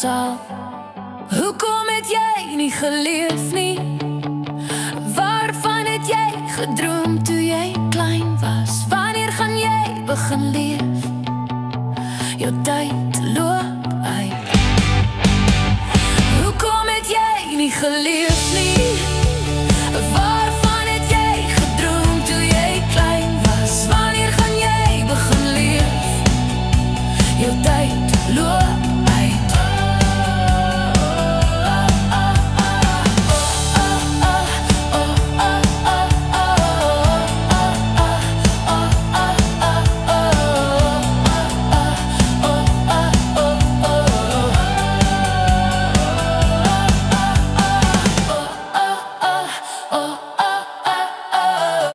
sal. Hoekom het jy nie geleef nie? Waarvan het jy gedroom toe jy klein was? Wanneer gaan jy begin leef? Jou tyd loop uit. Hoekom het jy nie geleef?